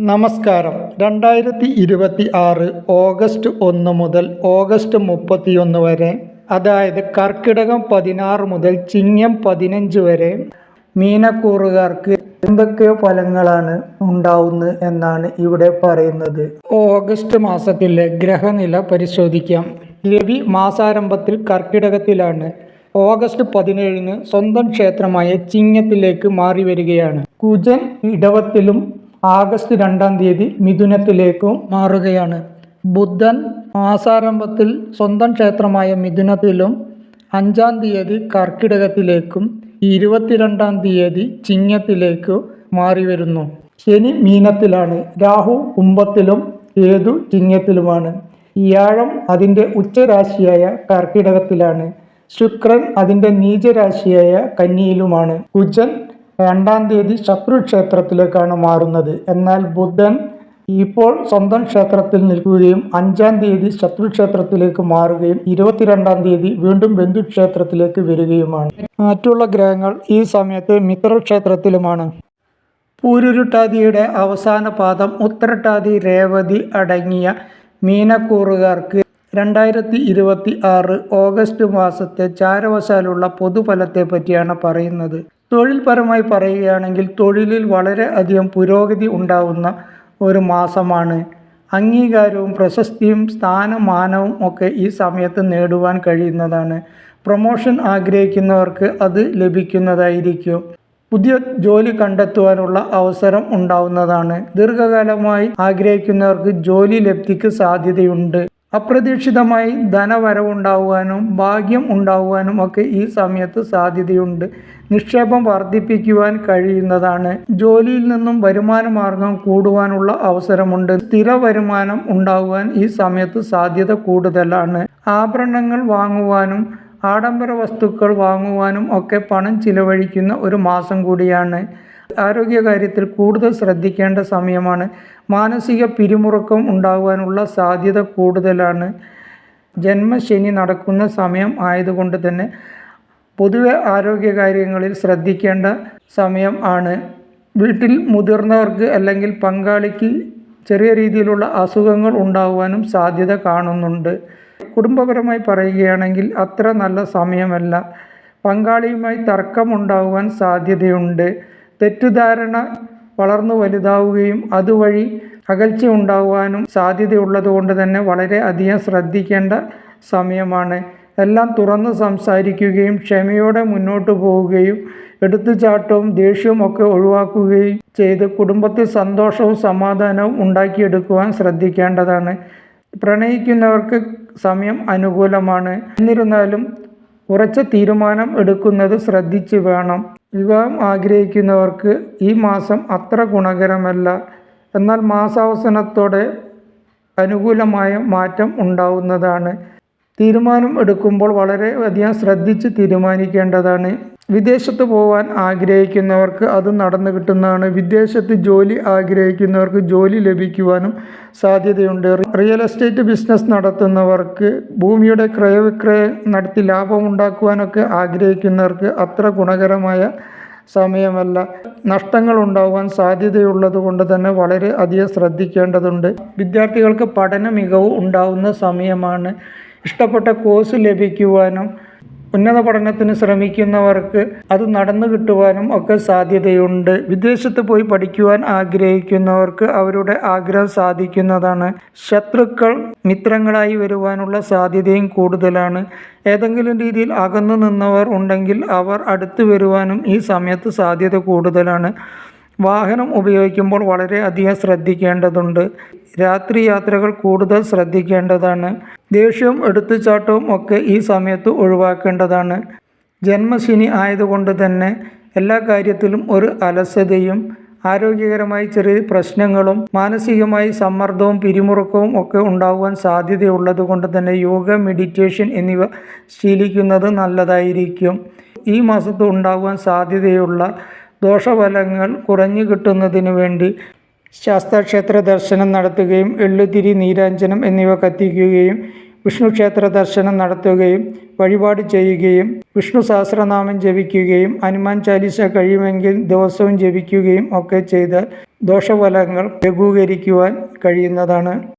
നമസ്കാരം. 2026 ഓഗസ്റ്റ് 1 മുതൽ ഓഗസ്റ്റ് 31 വരെ, അതായത് കർക്കിടകം 16 മുതൽ ചിങ്ങം 15 വരെ മീനക്കൂറുകാർക്ക് എന്തൊക്കെ ഫലങ്ങളാണ് ഉണ്ടാവുന്നത് എന്നാണ് ഇവിടെ പറയുന്നത്. ഓഗസ്റ്റ് മാസത്തിലെ ഗ്രഹനില പരിശോധിക്കാം. രവി മാസാരംഭത്തിൽ കർക്കിടകത്തിലാണ്. ഓഗസ്റ്റ് 17 സ്വന്തം ക്ഷേത്രമായ ചിങ്ങത്തിലേക്ക് മാറി വരികയാണ്. കുജൻ ഇടവത്തിലും ആഗസ്റ്റ് 2 മിഥുനത്തിലേക്കും മാറുകയാണ്. ബുധൻ മാസാരംഭത്തിൽ സ്വന്തം ക്ഷേത്രമായ മിഥുനത്തിലും 5 കർക്കിടകത്തിലേക്കും 22 ചിങ്ങത്തിലേക്കും മാറി വരുന്നു. ശനി മീനത്തിലാണ്. രാഹു കുംഭത്തിലും കേതു ചിങ്ങത്തിലുമാണ്. വ്യാഴം അതിൻ്റെ ഉച്ചരാശിയായ കർക്കിടകത്തിലാണ്. ശുക്രൻ അതിൻ്റെ നീചരാശിയായ കന്നിയിലുമാണ്. കുജൻ 2 ശത്രുക്ഷേത്രത്തിലേക്കാണ് മാറുന്നത്. എന്നാൽ ബുധൻ ഇപ്പോൾ സ്വന്തം ക്ഷേത്രത്തിൽ നിൽക്കുകയും 5 ശത്രുക്ഷേത്രത്തിലേക്ക് മാറുകയും 22 വീണ്ടും ബന്ധുക്ഷേത്രത്തിലേക്ക് വരികയുമാണ്. മറ്റുള്ള ഗ്രഹങ്ങൾ ഈ സമയത്ത് മിത്രക്ഷേത്രത്തിലുമാണ്. പൂരുരുട്ടാതിയുടെ അവസാന പാദം ഉത്രട്ടാതി രേവതി അടങ്ങിയ മീനക്കൂറുകാർക്ക് 2026 ഓഗസ്റ്റ് മാസത്തെ ചാരവശാലുള്ള പൊതുഫലത്തെ പറ്റിയാണ് പറയുന്നത്. തൊഴിൽപരമായി പറയുകയാണെങ്കിൽ തൊഴിലിൽ വളരെ അധികം പുരോഗതി ഉണ്ടാവുന്ന ഒരു മാസമാണ്. അംഗീകാരവും പ്രശസ്തിയും സ്ഥാനമാനവും ഒക്കെ ഈ സമയത്ത് നേടുവാൻ കഴിയുന്നതാണ്. പ്രൊമോഷൻ ആഗ്രഹിക്കുന്നവർക്ക് അത് ലഭിക്കുന്നതായിരിക്കും. പുതിയ ജോലി കണ്ടെത്തുവാനുള്ള അവസരം ഉണ്ടാവുന്നതാണ്. ദീർഘകാലമായി ആഗ്രഹിക്കുന്നവർക്ക് ജോലി ലബ്ധിക്ക് സാധ്യതയുണ്ട്. അപ്രതീക്ഷിതമായി ധനവരവുണ്ടാകുവാനും ഭാഗ്യം ഉണ്ടാകുവാനും ഒക്കെ ഈ സമയത്ത് സാധ്യതയുണ്ട്. നിക്ഷേപം വർദ്ധിപ്പിക്കുവാൻ കഴിയുന്നതാണ്. ജോലിയിൽ നിന്നും വരുമാന മാർഗം കൂടുവാനുള്ള അവസരമുണ്ട്. സ്ഥിര വരുമാനം ഉണ്ടാകുവാൻ ഈ സമയത്ത് സാധ്യത കൂടുതലാണ്. ആഭരണങ്ങൾ വാങ്ങുവാനും ആഡംബര വസ്തുക്കൾ വാങ്ങുവാനും ഒക്കെ പണം ചിലവഴിക്കുന്ന ഒരു മാസം കൂടിയാണ്. ആരോഗ്യകാര്യത്തിൽ കൂടുതൽ ശ്രദ്ധിക്കേണ്ട സമയമാണ്. മാനസിക പിരിമുറുക്കം ഉണ്ടാകുവാനുള്ള സാധ്യത കൂടുതലാണ്. ജന്മശനി നടക്കുന്ന സമയം ആയതുകൊണ്ട് തന്നെ പൊതുവെ ആരോഗ്യകാര്യങ്ങളിൽ ശ്രദ്ധിക്കേണ്ട സമയം ആണ്. വീട്ടിൽ മുതിർന്നവർക്ക് അല്ലെങ്കിൽ പങ്കാളിക്ക് ചെറിയ രീതിയിലുള്ള അസുഖങ്ങൾ ഉണ്ടാകുവാനും സാധ്യത കാണുന്നുണ്ട്. കുടുംബപരമായി പറയുകയാണെങ്കിൽ അത്ര നല്ല സമയമല്ല. പങ്കാളിയുമായി തർക്കമുണ്ടാകുവാൻ സാധ്യതയുണ്ട്. തെറ്റിദ്ധാരണ വളർന്നു വലുതാവുകയും അതുവഴി അകൽച്ച ഉണ്ടാകുവാനും സാധ്യതയുള്ളത് കൊണ്ട് തന്നെ വളരെ അധികം ശ്രദ്ധിക്കേണ്ട സമയമാണ്. എല്ലാം തുറന്ന് സംസാരിക്കുകയും ക്ഷമയോടെ മുന്നോട്ട് പോവുകയും എടുത്തുചാട്ടവും ദേഷ്യവും ഒക്കെ ഒഴിവാക്കുകയും ചെയ്ത് കുടുംബത്തിൽ സന്തോഷവും സമാധാനവും ഉണ്ടാക്കിയെടുക്കുവാൻ ശ്രദ്ധിക്കേണ്ടതാണ്. പ്രണയിക്കുന്നവർക്ക് സമയം അനുകൂലമാണ്. എന്നിരുന്നാലും ഉറച്ച തീരുമാനം എടുക്കുന്നത് ശ്രദ്ധിച്ച് വേണം. വിവാഹം ആഗ്രഹിക്കുന്നവർക്ക് ഈ മാസം അത്ര ഗുണകരമല്ല. എന്നാൽ മാസാവസാനത്തോടെ അനുകൂലമായ മാറ്റം ഉണ്ടാവുന്നതാണ്. തീരുമാനം എടുക്കുമ്പോൾ വളരെ അധികം ശ്രദ്ധിച്ച് തീരുമാനിക്കേണ്ടതാണ്. വിദേശത്ത് പോകാൻ ആഗ്രഹിക്കുന്നവർക്ക് അത് നടന്നു കിട്ടുന്നതാണ്. വിദേശത്ത് ജോലി ആഗ്രഹിക്കുന്നവർക്ക് ജോലി ലഭിക്കുവാനും സാധ്യതയുണ്ട്. റിയൽ എസ്റ്റേറ്റ് ബിസിനസ് നടത്തുന്നവർക്ക് ഭൂമിയുടെ ക്രയവിക്രയം നടത്തി ലാഭമുണ്ടാക്കുവാനൊക്കെ ആഗ്രഹിക്കുന്നവർക്ക് അത്ര ഗുണകരമായ സമയമല്ല. നഷ്ടങ്ങൾ ഉണ്ടാകുവാൻ സാധ്യതയുള്ളത് കൊണ്ട് തന്നെ വളരെ അധികം ശ്രദ്ധിക്കേണ്ടതുണ്ട്. വിദ്യാർത്ഥികൾക്ക് പഠന മികവ് ഉണ്ടാകുന്ന സമയമാണ്. ഇഷ്ടപ്പെട്ട കോഴ്സ് ലഭിക്കുവാനും ഉന്നത പഠനത്തിന് ശ്രമിക്കുന്നവർക്ക് അത് നടന്നു കിട്ടുവാനും ഒക്കെ സാധ്യതയുണ്ട്. വിദേശത്ത് പോയി പഠിക്കുവാൻ ആഗ്രഹിക്കുന്നവർക്ക് അവരുടെ ആഗ്രഹം സാധിക്കുന്നതാണ്. ശത്രുക്കൾ മിത്രങ്ങളായി വരുവാനുള്ള സാധ്യതയും കൂടുതലാണ്. ഏതെങ്കിലും രീതിയിൽ അകന്നു നിന്നവർ ഉണ്ടെങ്കിൽ അവർ അടുത്ത് വരുവാനും ഈ സമയത്ത് സാധ്യത കൂടുതലാണ്. വാഹനം ഉപയോഗിക്കുമ്പോൾ വളരെ അധികം ശ്രദ്ധിക്കേണ്ടതുണ്ട്. രാത്രി യാത്രകൾ കൂടുതൽ ശ്രദ്ധിക്കേണ്ടതാണ്. ദേഷ്യവും എടുത്തുചാട്ടവും ഒക്കെ ഈ സമയത്ത് ഒഴിവാക്കേണ്ടതാണ്. ജന്മശനി ആയതുകൊണ്ട് തന്നെ എല്ലാ കാര്യത്തിലും ഒരു അലസതയും ആരോഗ്യകരമായി ചെറിയ പ്രശ്നങ്ങളും മാനസികമായി സമ്മർദ്ദവും പിരിമുറുക്കവും ഒക്കെ ഉണ്ടാകുവാൻ സാധ്യതയുള്ളത് കൊണ്ട് തന്നെ യോഗ, മെഡിറ്റേഷൻ എന്നിവ ശീലിക്കുന്നത് നല്ലതായിരിക്കും. ഈ മാസത്ത് ഉണ്ടാകുവാൻ സാധ്യതയുള്ള ദോഷഫലങ്ങൾ കുറഞ്ഞു കിട്ടുന്നതിന് വേണ്ടി ശാസ്താക്ഷേത്ര ദർശനം നടത്തുകയും എള്ളുതിരി, നീരാഞ്ജനം എന്നിവ കത്തിക്കുകയും വിഷ്ണു ക്ഷേത്ര ദർശനം നടത്തുകയും വഴിപാട് ചെയ്യുകയും വിഷ്ണു സഹസ്രനാമം ജപിക്കുകയും ഹനുമാൻ ചാലീസ കഴിയുമെങ്കിൽ ദിവസവും ജപിക്കുകയും ഒക്കെ ചെയ്ത് ദോഷഫലങ്ങൾ ലഘൂകരിക്കുവാൻ കഴിയുന്നതാണ്.